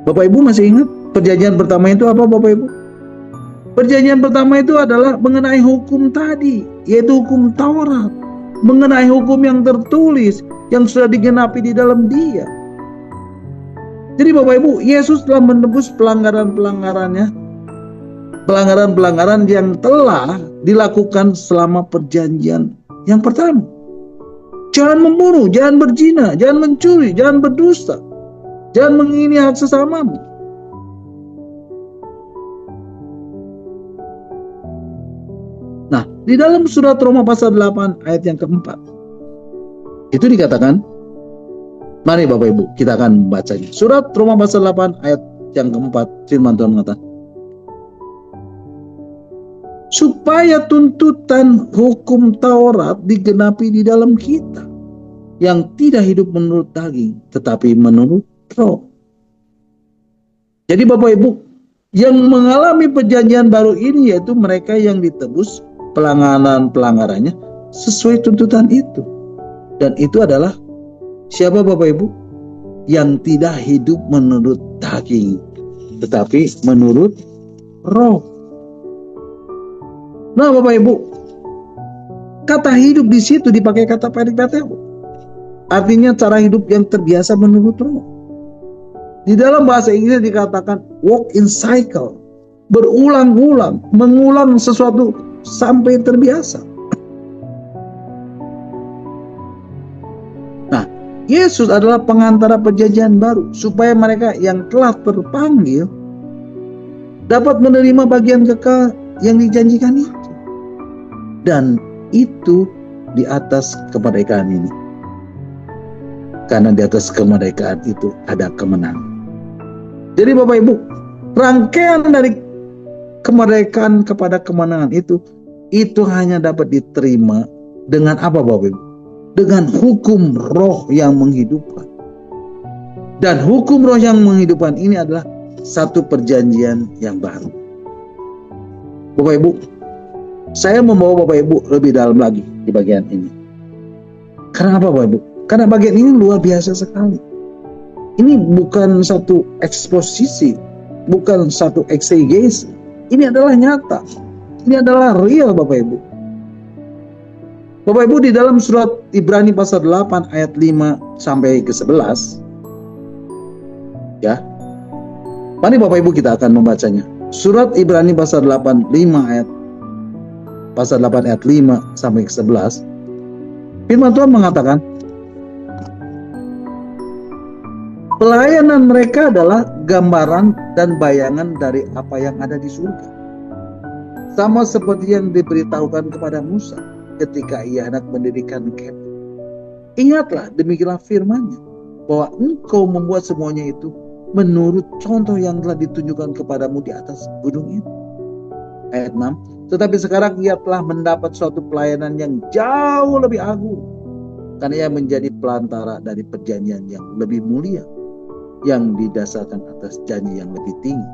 Bapak Ibu masih ingat perjanjian pertama itu apa, Bapak Ibu? Perjanjian pertama itu adalah mengenai hukum tadi, yaitu hukum Taurat, mengenai hukum yang tertulis yang sudah digenapi di dalam Dia. Jadi Bapak Ibu, Yesus telah menebus pelanggaran-pelanggaran yang telah dilakukan selama perjanjian yang pertama. Jangan membunuh, jangan berzina, jangan mencuri, jangan berdusta, jangan mengingini hak sesamamu. Nah, di dalam surat Roma pasal 8 ayat yang keempat, itu dikatakan, mari Bapak Ibu, kita akan membacanya. Surat Roma pasal 8 ayat yang keempat, firman Tuhan mengatakan, supaya tuntutan hukum Taurat digenapi di dalam kita, yang tidak hidup menurut daging, tetapi menurut roh. Jadi Bapak Ibu, yang mengalami perjanjian baru ini yaitu mereka yang ditebus pelanggaran-pelanggarannya sesuai tuntutan itu. Dan itu adalah siapa Bapak Ibu? Yang tidak hidup menurut daging, tetapi menurut roh. Nah Bapak Ibu, kata hidup di situ dipakai kata peripateo. Artinya cara hidup yang terbiasa menurut roh. Di dalam bahasa Inggris dikatakan walk in cycle, berulang-ulang, mengulang sesuatu sampai terbiasa. Nah, Yesus adalah pengantara perjanjian baru, supaya mereka yang telah terpanggil dapat menerima bagian kekal yang dijanjikan itu. Dan itu di atas kemerdekaan ini. Karena di atas kemerdekaan itu ada kemenangan. Jadi Bapak Ibu, rangkaian dari kemerdekaan kepada kemenangan itu hanya dapat diterima dengan apa Bapak Ibu? Dengan hukum roh yang menghidupkan. Dan hukum roh yang menghidupkan ini adalah satu perjanjian yang baru. Bapak Ibu, saya membawa Bapak Ibu lebih dalam lagi di bagian ini. Karena apa Bapak Ibu? Karena bagian ini luar biasa sekali. Ini bukan satu eksposisi, bukan satu eksegesi. Ini adalah nyata. Ini adalah real Bapak Ibu. Bapak Ibu, di dalam surat Ibrani pasal 8 ayat 5 sampai ke 11. Ya. Mari Bapak Ibu kita akan membacanya. Surat Ibrani pasal 8 ayat 5 sampai ke 11. Firman Tuhan mengatakan, pelayanan mereka adalah gambaran dan bayangan dari apa yang ada di surga. Sama seperti yang diberitahukan kepada Musa ketika ia hendak mendirikan kemah. Ingatlah, demikianlah firman-Nya, bahwa engkau membuat semuanya itu menurut contoh yang telah ditunjukkan kepadamu di atas gunung itu. Ayat 6. Tetapi sekarang ia telah mendapat suatu pelayanan yang jauh lebih agung, karena ia menjadi pelantara dari perjanjian yang lebih mulia, yang didasarkan atas janji yang lebih tinggi.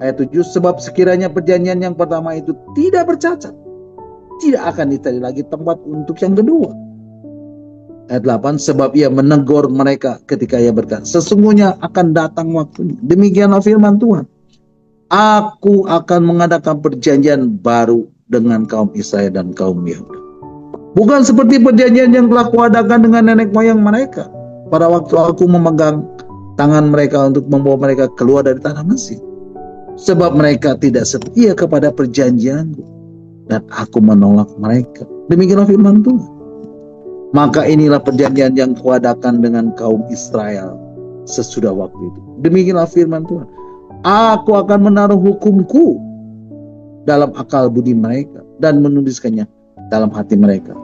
Ayat 7. Sebab sekiranya perjanjian yang pertama itu tidak bercacat, tidak akan dicari lagi tempat untuk yang kedua. Ayat 8. Sebab ia menegur mereka ketika ia berkata, sesungguhnya akan datang waktunya, demikianlah firman Tuhan, aku akan mengadakan perjanjian baru dengan kaum Israel dan kaum Yehuda. Bukan seperti perjanjian yang telah kuadakan dengan nenek moyang mereka pada waktu aku memegang tangan mereka untuk membawa mereka keluar dari tanah Mesir. Sebab mereka tidak setia kepada perjanjianku, dan aku menolak mereka. Demikianlah firman Tuhan. Maka inilah perjanjian yang kuadakan dengan kaum Israel sesudah waktu itu. Demikianlah firman Tuhan. Aku akan menaruh hukumku dalam akal budi mereka dan menuliskannya dalam hati mereka.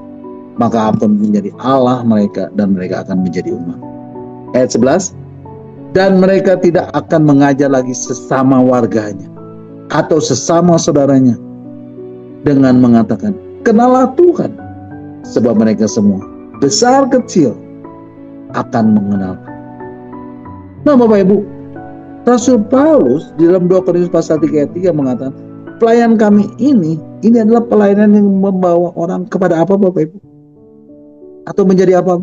Maka aku menjadi Allah mereka dan mereka akan menjadi umat. Ayat 11. Dan mereka tidak akan mengajar lagi sesama warganya atau sesama saudaranya dengan mengatakan, kenallah Tuhan, sebab mereka semua besar kecil akan mengenal. Nah Bapak Ibu, Rasul Paulus di dalam 2 Korintus pasal 3 ayat 3 mengatakan, pelayan kami ini adalah pelayanan yang membawa orang kepada apa Bapak Ibu? Atau menjadi apa?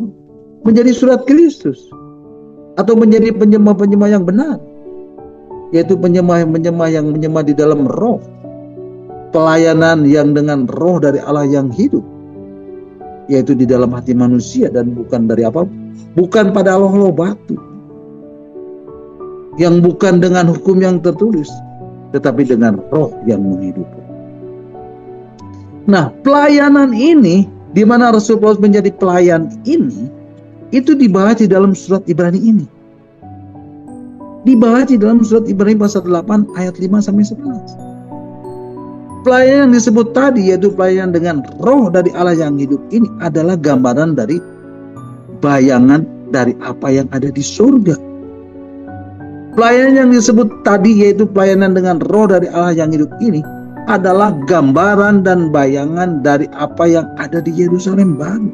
Menjadi surat Kristus. Atau menjadi penyembah-penyembah yang benar. Yaitu penyembah yang menyembah di dalam roh. Pelayanan yang dengan roh dari Allah yang hidup. Yaitu di dalam hati manusia dan bukan dari apa? Bukan pada loh batu. Yang bukan dengan hukum yang tertulis, tetapi dengan roh yang menghidupkan. Nah, pelayanan ini, di mana Rasul Paulus menjadi pelayan ini, itu dibahas di dalam surat Ibrani ini. Dibahas di dalam surat Ibrani pasal 8 ayat 5 sampai 11. Pelayanan yang disebut tadi, yaitu pelayanan dengan roh dari Allah yang hidup ini, adalah gambaran dari bayangan dari apa yang ada di surga. Pelayanan yang disebut tadi, yaitu pelayanan dengan roh dari Allah yang hidup ini, adalah gambaran dan bayangan dari apa yang ada di Yerusalem baru.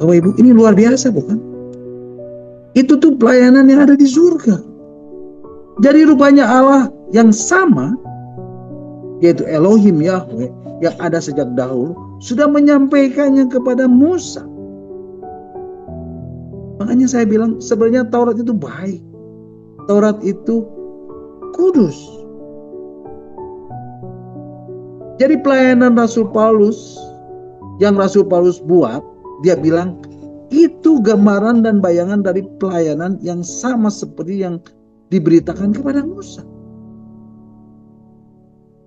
Bapak Ibu, ini luar biasa bukan? Itu tuh pelayanan yang ada di surga. Jadi rupanya Allah yang sama, yaitu Elohim Yahweh, yang ada sejak dahulu, sudah menyampaikannya kepada Musa. Makanya saya bilang sebenarnya Taurat itu baik. Taurat itu kudus. Jadi pelayanan Rasul Paulus yang Rasul Paulus buat, dia bilang itu gambaran dan bayangan dari pelayanan yang sama seperti yang diberitakan kepada Musa.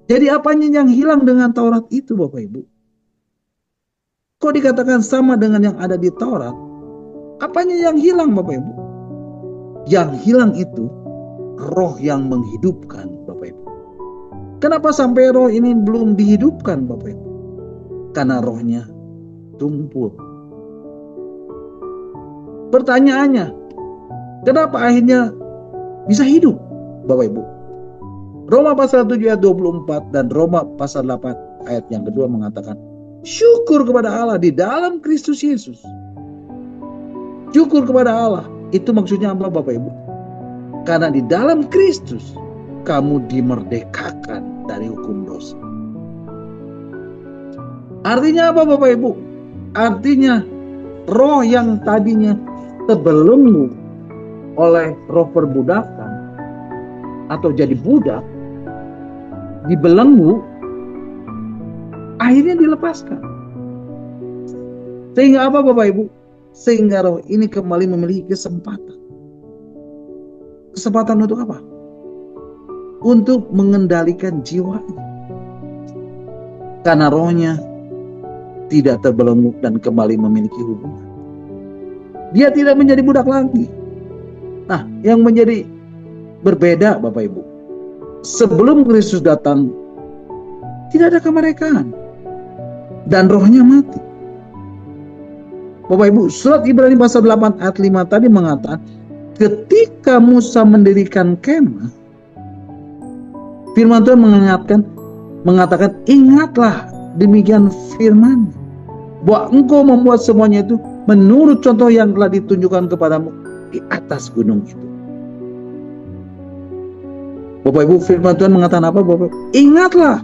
Jadi apanya yang hilang dengan Taurat itu Bapak Ibu? Kok dikatakan sama dengan yang ada di Taurat? Apanya yang hilang Bapak Ibu? Yang hilang itu roh yang menghidupkan Bapak Ibu. Kenapa sampai roh ini belum dihidupkan Bapak Ibu? Karena rohnya tumpul. Pertanyaannya, kenapa akhirnya bisa hidup Bapak Ibu? Roma pasal 7 ayat 24 dan Roma pasal 8 ayat yang kedua mengatakan, syukur kepada Allah di dalam Kristus Yesus. Syukur kepada Allah. Itu maksudnya apa Bapak Ibu? Karena di dalam Kristus kamu dimerdekakan dari hukum dosa. Artinya apa Bapak Ibu? Artinya roh yang tadinya terbelenggu oleh roh perbudakan atau jadi budak, dibelenggu, akhirnya dilepaskan. Sehingga apa Bapak Ibu? Sehingga roh ini kembali memiliki kesempatan. Kesempatan untuk apa? Untuk mengendalikan jiwanya. Karena rohnya tidak terbelenggu dan kembali memiliki hubungan. Dia tidak menjadi budak lagi. Nah, yang menjadi berbeda Bapak Ibu, sebelum Kristus datang, tidak ada kemerdekaan. Dan rohnya mati. Bapak Ibu, surat Ibrani pasal 8 ayat 5 tadi mengatakan, ketika Musa mendirikan kemah, firman Tuhan mengatakan, ingatlah demikian firman, bahwa engkau membuat semuanya itu menurut contoh yang telah ditunjukkan kepadamu di atas gunung itu. Bapak Ibu, firman Tuhan mengatakan apa Bapak? Ingatlah,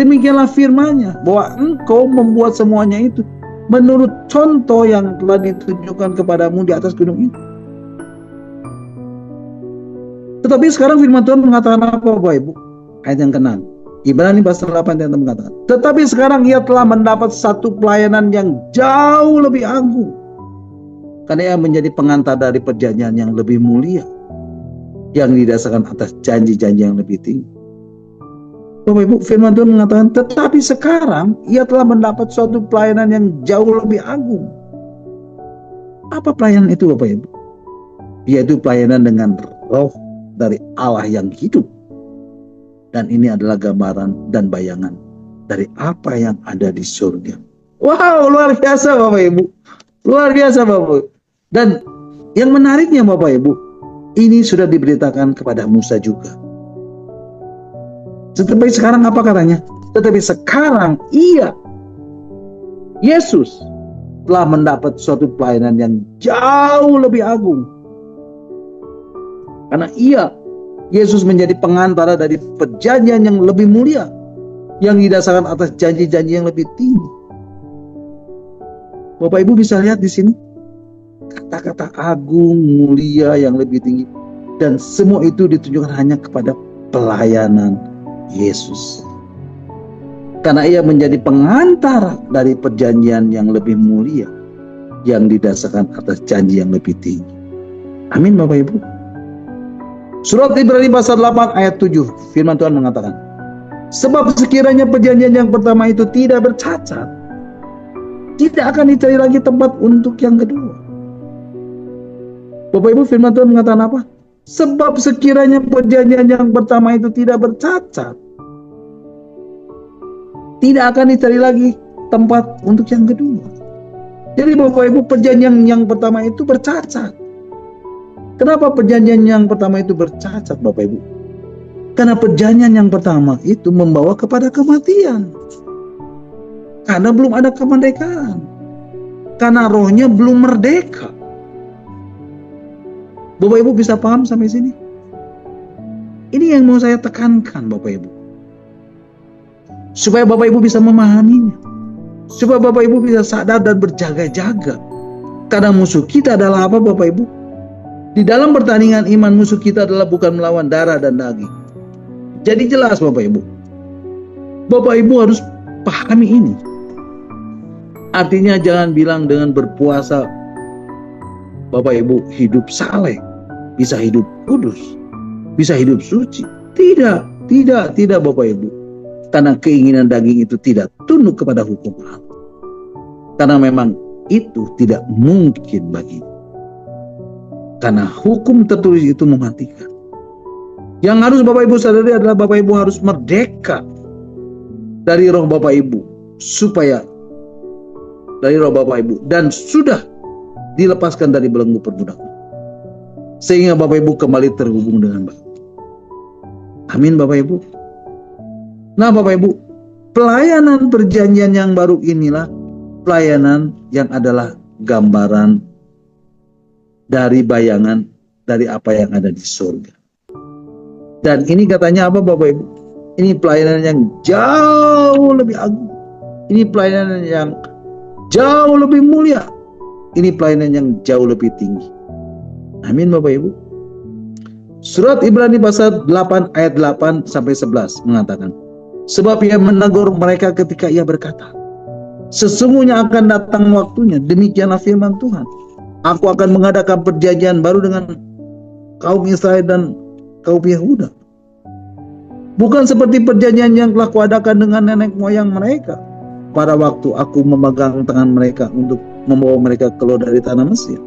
demikianlah firman-Nya, bahwa engkau membuat semuanya itu menurut contoh yang telah ditunjukkan kepadamu di atas gunung itu. Tetapi sekarang firman Tuhan mengatakan apa Bapak Ibu? Ayat yang ke-6. Ibrani pasal 8 yang mengatakan, tetapi sekarang ia telah mendapat satu pelayanan yang jauh lebih agung, Karena ia menjadi pengantar dari perjanjian yang lebih mulia, yang didasarkan atas janji-janji yang lebih tinggi. Bapak Ibu, firman Tuhan mengatakan, tetapi sekarang ia telah mendapat suatu pelayanan yang jauh lebih agung. Apa pelayanan itu Bapak Ibu? Yaitu pelayanan dengan roh dari Allah yang hidup. Dan ini adalah gambaran dan bayangan dari apa yang ada di surga. Wow, luar biasa Bapak Ibu. Luar biasa Bapak Ibu. Dan yang menariknya Bapak Ibu, ini sudah diberitakan kepada Musa juga. Tetapi sekarang apa katanya? Tetapi sekarang Yesus telah mendapat suatu pelayanan yang jauh lebih agung. Karena Yesus menjadi pengantara dari perjanjian yang lebih mulia, yang didasarkan atas janji-janji yang lebih tinggi. Bapak Ibu bisa lihat di sini kata-kata agung, mulia, yang lebih tinggi, dan semua itu ditunjukkan hanya kepada pelayanan Yesus. Karena ia menjadi pengantara dari perjanjian yang lebih mulia, yang didasarkan atas janji yang lebih tinggi. Amin Bapak Ibu. Surat Ibrani pasal 8 ayat 7, firman Tuhan mengatakan, sebab sekiranya perjanjian yang pertama itu tidak bercacat, tidak akan dicari lagi tempat untuk yang kedua. Bapak Ibu, firman Tuhan mengatakan apa? Sebab sekiranya perjanjian yang pertama itu tidak bercacat, tidak akan dicari lagi tempat untuk yang kedua. Jadi Bapak Ibu, perjanjian yang pertama itu bercacat. Kenapa perjanjian yang pertama itu bercacat Bapak Ibu? Karena perjanjian yang pertama itu membawa kepada kematian. Karena belum ada kemerdekaan. Karena rohnya belum merdeka. Bapak Ibu bisa paham sampai sini? Ini yang mau saya tekankan Bapak Ibu. Supaya Bapak Ibu bisa memahaminya. Supaya Bapak Ibu bisa sadar dan berjaga-jaga. Karena musuh kita adalah apa Bapak Ibu? Di dalam pertandingan iman, musuh kita adalah bukan melawan darah dan daging. Jadi jelas Bapak Ibu. Bapak Ibu harus pahami ini. Artinya jangan bilang dengan berpuasa Bapak Ibu hidup saleh, bisa hidup kudus, bisa hidup suci. Tidak Bapak Ibu. Karena keinginan daging itu tidak tunduk kepada hukum Allah. Karena memang itu tidak mungkin baginya. Karena hukum tertulis itu mematikan. Yang harus Bapak Ibu sadari adalah Bapak Ibu harus merdeka dari roh Bapak Ibu. Supaya dari roh Bapak Ibu. Dan sudah dilepaskan dari belenggu perbudakan. Sehingga Bapak Ibu kembali terhubung dengan Bapa. Amin Bapak Ibu. Nah Bapak Ibu, pelayanan perjanjian yang baru inilah pelayanan yang adalah gambaran dari bayangan dari apa yang ada di surga. Dan ini katanya apa Bapak Ibu? Ini pelayanan yang jauh lebih agung. Ini pelayanan yang jauh lebih mulia. Ini pelayanan yang jauh lebih tinggi. Amin Bapak Ibu. Surat Ibrani pasal 8 ayat 8 sampai 11 mengatakan, sebab ia menegur mereka ketika ia berkata, sesungguhnya akan datang waktunya, demikianlah firman Tuhan, aku akan mengadakan perjanjian baru dengan kaum Israel dan kaum Yehuda. Bukan seperti perjanjian yang telah kuadakan dengan nenek moyang mereka pada waktu aku memegang tangan mereka untuk membawa mereka keluar dari tanah Mesir.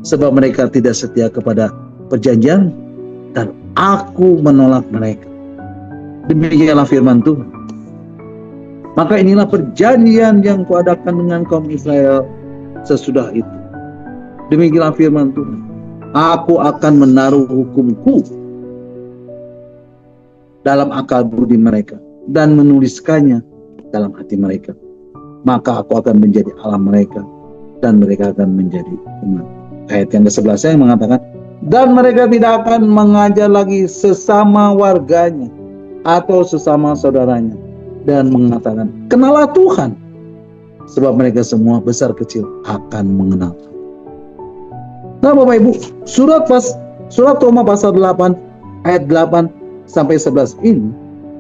Sebab mereka tidak setia kepada perjanjian dan aku menolak mereka. Demikianlah firman Tuhan. Maka inilah perjanjian yang kuadakan dengan kaum Israel sesudah itu. Demikianlah firman Tuhan. Aku akan menaruh hukumku dalam akal budi mereka dan menuliskannya dalam hati mereka. Maka aku akan menjadi Allah mereka dan mereka akan menjadi umat. Ayat yang ke-11 yang mengatakan, dan mereka tidak akan mengajar lagi sesama warganya atau sesama saudaranya dan mengatakan, kenalah Tuhan, sebab mereka semua besar kecil akan mengenal. Nah Bapak Ibu, surat Roma pasal 8 ayat 8 sampai 11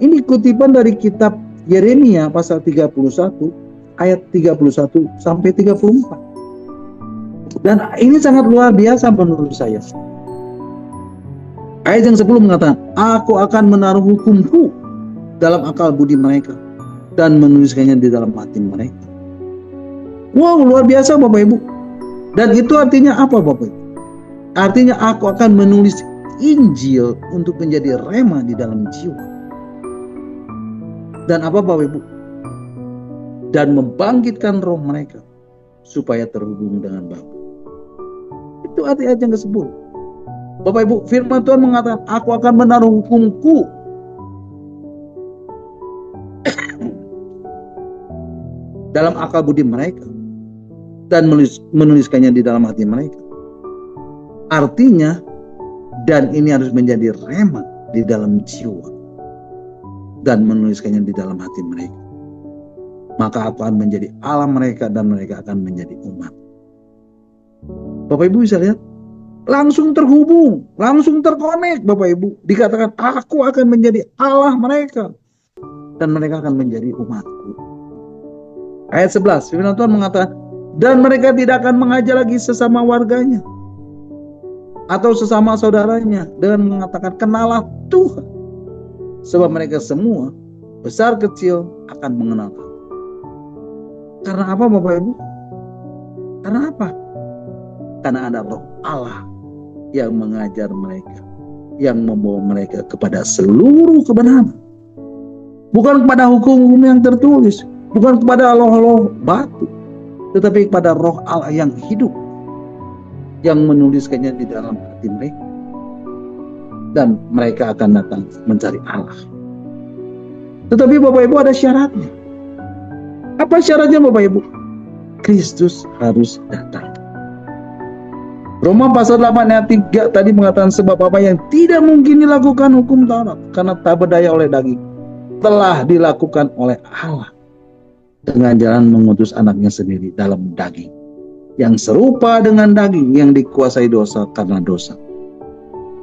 ini kutipan dari kitab Yeremia pasal 31 ayat 31 sampai 34. Dan ini sangat luar biasa menurut saya. Ayat yang 10 mengatakan, aku akan menaruh hukumku dalam akal budi mereka dan menuliskannya di dalam hati mereka. Wow, luar biasa Bapak Ibu. Dan itu artinya apa Bapak Ibu? Artinya aku akan menulis Injil untuk menjadi rema di dalam jiwa. Dan apa Bapak Ibu? Dan membangkitkan roh mereka supaya terhubung dengan Bapa. Itu arti ayat yang ke-10. Bapak Ibu, firman Tuhan mengatakan, aku akan menaruh hukumku dalam akal budi mereka dan menuliskannya di dalam hati mereka. Artinya, dan ini harus menjadi rema di dalam jiwa dan menuliskannya di dalam hati mereka. Maka aku akan menjadi Allah mereka dan mereka akan menjadi umat. Bapak Ibu bisa lihat, langsung terhubung, langsung terkonek Bapak Ibu. Dikatakan aku akan menjadi Allah mereka dan mereka akan menjadi umatku. Ayat 11, firman Tuhan mengatakan, dan mereka tidak akan mengajar lagi sesama warganya atau sesama saudaranya dengan mengatakan kenalah Tuhan, sebab mereka semua besar kecil akan mengenal aku. Karena apa Bapak Ibu? Karena apa? Karena ada roh Allah yang mengajar mereka, yang membawa mereka kepada seluruh kebenaran. Bukan kepada hukum-hukum yang tertulis, bukan kepada loh-loh batu, tetapi kepada roh Allah yang hidup, yang menuliskannya di dalam hati mereka. Dan mereka akan datang mencari Allah. Tetapi Bapak Ibu ada syaratnya. Apa syaratnya Bapak Ibu? Kristus harus datang. Roma pasal 8 ayat 3 tadi mengatakan, sebab apa yang tidak mungkin dilakukan hukum Taurat karena tak berdaya oleh daging, telah dilakukan oleh Allah dengan jalan mengutus anaknya sendiri dalam daging, yang serupa dengan daging yang dikuasai dosa karena dosa.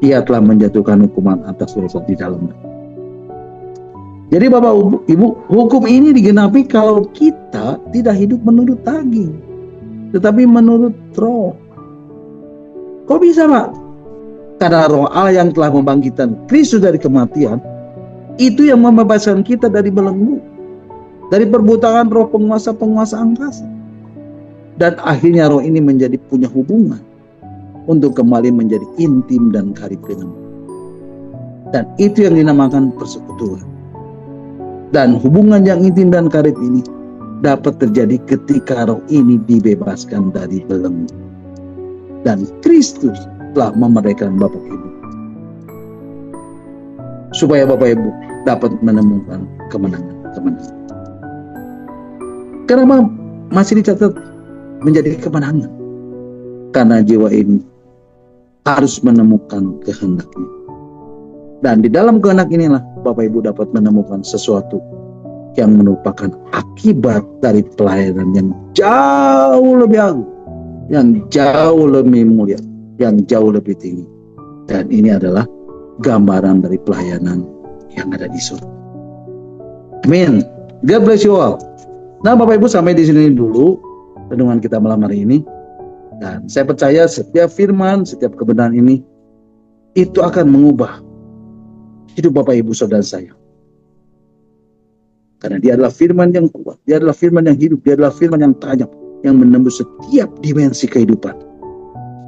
Ia telah menjatuhkan hukuman atas dosa di dalam daging. Jadi Bapak Ibu, hukum ini digenapi kalau kita tidak hidup menurut daging, tetapi menurut roh. Kok bisa Pak? Karena roh Allah yang telah membangkitkan Kristus dari kematian, itu yang membebaskan kita dari belenggu, dari perbudakan roh penguasa-penguasa angkasa. Dan akhirnya roh ini menjadi punya hubungan untuk kembali menjadi intim dan karib dengan Allah. Dan itu yang dinamakan persekutuan. Dan hubungan yang intim dan karib ini dapat terjadi ketika roh ini dibebaskan dari belenggu. Dan Kristus telah memerdekakan Bapak Ibu, supaya Bapak Ibu dapat menemukan kemenangan. Kenapa masih dicatat menjadi kemenangan? Karena jiwa ini harus menemukan kehendaknya. Dan di dalam kehendak inilah Bapak Ibu dapat menemukan sesuatu yang merupakan akibat dari pelayanan yang jauh lebih agung, yang jauh lebih mulia, yang jauh lebih tinggi. Dan ini adalah gambaran dari pelayanan yang ada di surga. Amin. God bless you all. Nah Bapak Ibu, sampai di sini dulu renungan kita malam hari ini. Dan saya percaya setiap firman, setiap kebenaran ini, itu akan mengubah hidup Bapak Ibu Saudara saya. Karena dia adalah firman yang kuat, dia adalah firman yang hidup, dia adalah firman yang tajam, yang menembus setiap dimensi kehidupan.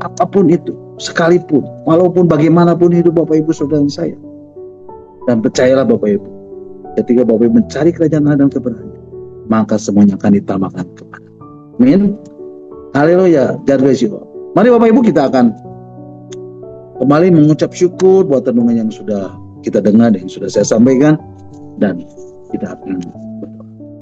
Apapun itu, sekalipun, walaupun bagaimanapun hidup Bapak Ibu Saudara saya. Dan percayalah Bapak Ibu, ketika Bapak Ibu mencari kerajaan Allah dan kebenaran, maka semuanya akan ditambahkan kepada. Amin. Haleluya. God bless you. Mari Bapak Ibu, kita akan kembali mengucap syukur buat renungan yang sudah kita dengar dan yang sudah saya sampaikan, dan kita akan